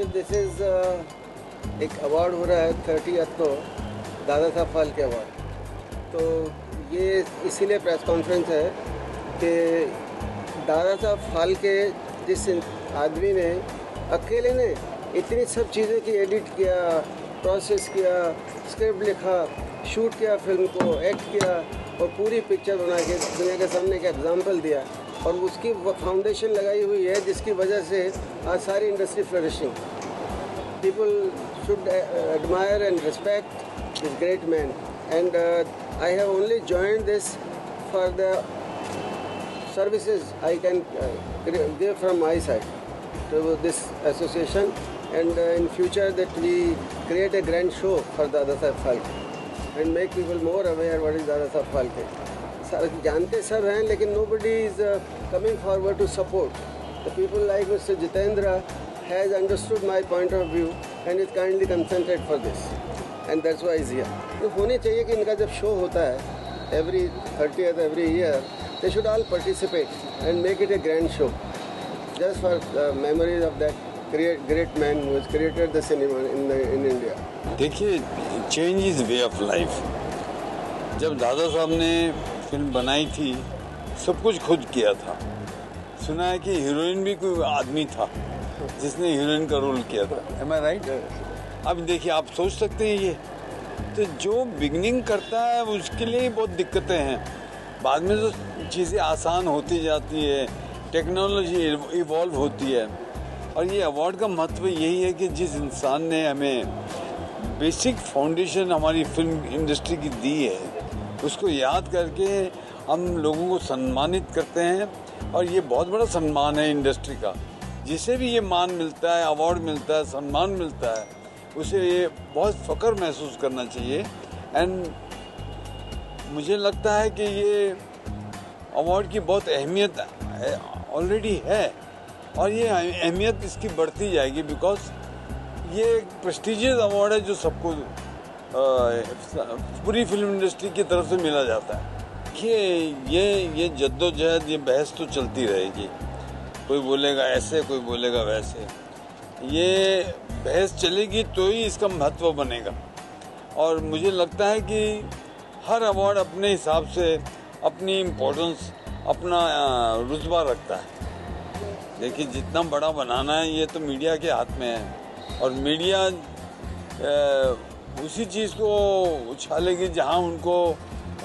This is एक award हो रहा है 30th को, दादा साहब फाल्के अवार्ड। तो ये इसीलिए प्रेस कॉन्फ्रेंस है कि दादा साहब फाल्के जिस आदमी ने अकेले ने इतनी सब चीज़ें की, एडिट किया, प्रोसेस किया, स्क्रिप्ट लिखा, शूट किया, फिल्म को एक्ट किया और पूरी पिक्चर बना के दुनिया के सामने एक एग्जाम्पल दिया, और उसकी वो फाउंडेशन लगाई हुई है जिसकी वजह से आज सारी industry flourishing. People should admire and respect this great man, and I have only joined this for the services I can give from my side to this association, and in future that we create a grand show for Dada Saheb Phalke and make people more aware what is Dada Saheb Phalke. सारे जानते सब हैं, लेकिन nobody is coming forward to support. The people like Mr. Jitendra has understood my point of view and is kindly consented for this, and that's why he's here. तो होने चाहिए कि इनका जब शो होता है every 30th every year, they should all participate and make it a grand show, just for memories of that great man who has created the cinema in India. देखिए, change is way of life. जब दादा साहब ने film बनाई थी, सब कुछ खुद किया था। सुना है कि हीरोइन भी कोई आदमी था जिसने हीरोइन का रोल किया था। Am I right? अब देखिए, आप सोच सकते हैं ये तो जो बिगनिंग करता है उसके लिए बहुत दिक्कतें हैं। बाद में तो चीज़ें आसान होती जाती है, टेक्नोलॉजी इवॉल्व होती है, और ये अवार्ड का महत्व यही है कि जिस इंसान ने हमें बेसिक फाउंडेशन हमारी फिल्म इंडस्ट्री की दी है, उसको याद करके हम लोगों को सम्मानित करते हैं। और ये बहुत बड़ा सम्मान है इंडस्ट्री का। जिसे भी ये मान मिलता है, अवार्ड मिलता है, सम्मान मिलता है, उसे ये बहुत फ़ख्र महसूस करना चाहिए। एंड मुझे लगता है कि ये अवार्ड की बहुत अहमियत ऑलरेडी है, और ये अहमियत इसकी बढ़ती जाएगी, बिकॉज ये एक प्रेस्टिजियस अवार्ड है जो सबको पूरी फिल्म इंडस्ट्री की तरफ से मिला जाता है। कि ये जद्दोजहद, ये बहस तो चलती रहेगी। कोई बोलेगा ऐसे, कोई बोलेगा वैसे। ये बहस चलेगी तो ही इसका महत्व बनेगा। और मुझे लगता है कि हर अवार्ड अपने हिसाब से अपनी इम्पोर्टेंस, अपना रुतबा रखता है। देखिए, जितना बड़ा बनाना है ये तो मीडिया के हाथ में है, और मीडिया उसी चीज़ को उछालेगी जहां उनको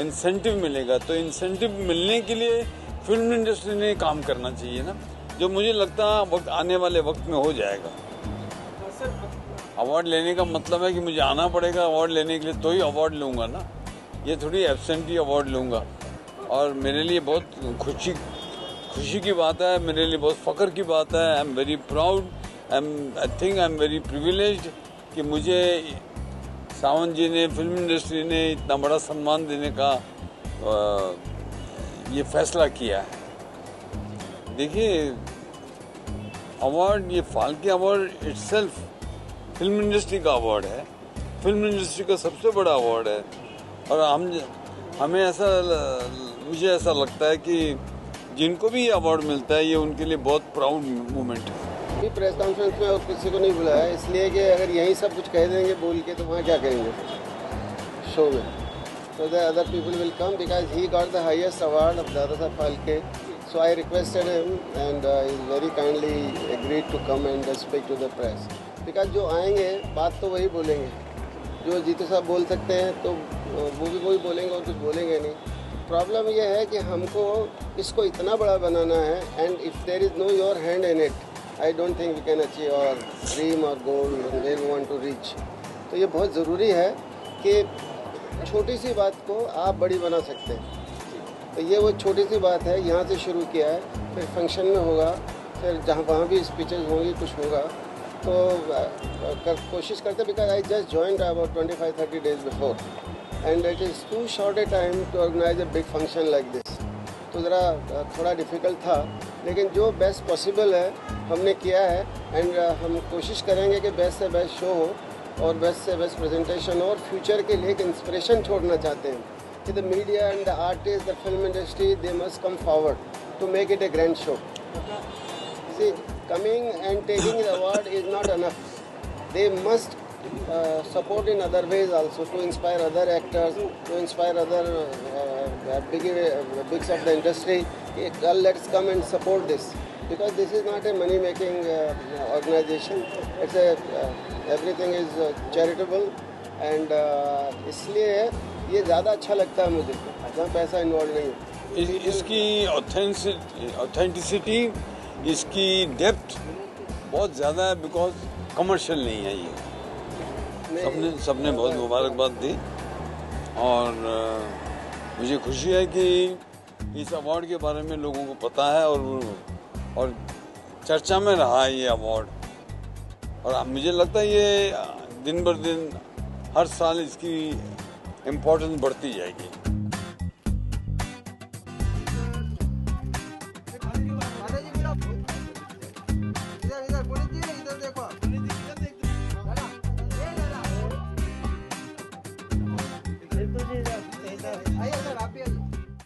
इंसेंटिव मिलेगा। तो इंसेंटिव मिलने के लिए फिल्म इंडस्ट्री ने काम करना चाहिए ना, जो मुझे लगता है वक्त आने वाले वक्त में हो जाएगा। अवार्ड लेने का मतलब है कि मुझे आना पड़ेगा अवार्ड लेने के लिए, तो ही अवार्ड लूँगा ना। ये थोड़ी एब्सेंटी अवार्ड लूँगा। और मेरे लिए बहुत खुशी की बात है, मेरे लिए बहुत फ़ख्र की बात है। I am very proud, I think I am very privileged कि मुझे सावंत जी ने, फिल्म इंडस्ट्री ने इतना बड़ा सम्मान देने का ये फैसला किया है। देखिए, अवार्ड, ये Phalke award itself film industry का अवार्ड है, फिल्म इंडस्ट्री का सबसे बड़ा अवार्ड है। और मुझे ऐसा लगता है कि जिनको भी ये अवार्ड मिलता है, ये उनके लिए बहुत प्राउड मोमेंट है। अभी प्रेस कॉन्फ्रेंस में और किसी को नहीं बुलाया, इसलिए कि अगर यही सब कुछ कह देंगे बोल के, तो वहाँ क्या करेंगे शो में। So the other people will come because he got the highest award of Dada Saheb Phalke. So I requested him, and he very kindly agreed to come and speak to the press. Because जो आएंगे बात तो वही बोलेंगे, जो जीतू साहब बोल सकते हैं तो वो भी वही बोलेंगे और कुछ बोलेंगे नहीं। प्रॉब्लम ये है कि हमको इसको इतना बड़ा बनाना है, and if there is no your hand in it, I don't think we can achieve our dream और goal where we want to reach. तो ये बहुत ज़रूरी है कि छोटी सी बात को आप बड़ी बना सकते हैं। तो ये वो छोटी सी बात है, यहाँ से शुरू किया है, फिर फंक्शन में होगा, फिर जहाँ वहाँ भी स्पीचेज होंगी, कुछ होगा। तो कोशिश करते, because I just joined about 25-30 days before, and it is too short a time to organise a big function like this. तो ज़रा थोड़ा डिफ़िकल्ट था, लेकिन जो बेस्ट पॉसिबल है हमने किया है, एंड हम कोशिश करेंगे कि बेस्ट से बेस्ट शो हो और बेस्ट से बेस्ट प्रेजेंटेशन हो। और फ्यूचर के लिए एक इंस्पिरेशन छोड़ना चाहते हैं कि the media and the artist, the film industry, they must come forward to make it a grand show. See, coming and taking the award is not enough. They must support in other ways also to inspire other actors, to inspire other bigs of the industry. Let's come and support this, because this is not a money-making organization. It's a everything is charitable, and इसलिए ये ज़्यादा अच्छा लगता है मुझे जहाँ पैसा involve नहीं है. इसकी ऑथेंटिसिटी, इसकी डेप्थ बहुत ज़्यादा है, बिकॉज कमर्शियल नहीं है ये. सबने बहुत मुबारकबाद दी, और मुझे खुशी है कि इस अवार्ड के बारे में लोगों को पता है और चर्चा में रहा है ये अवार्ड. और मुझे लगता है ये दिन बर दिन हर साल इसकी इम्पोर्टेंस बढ़ती जाएगी.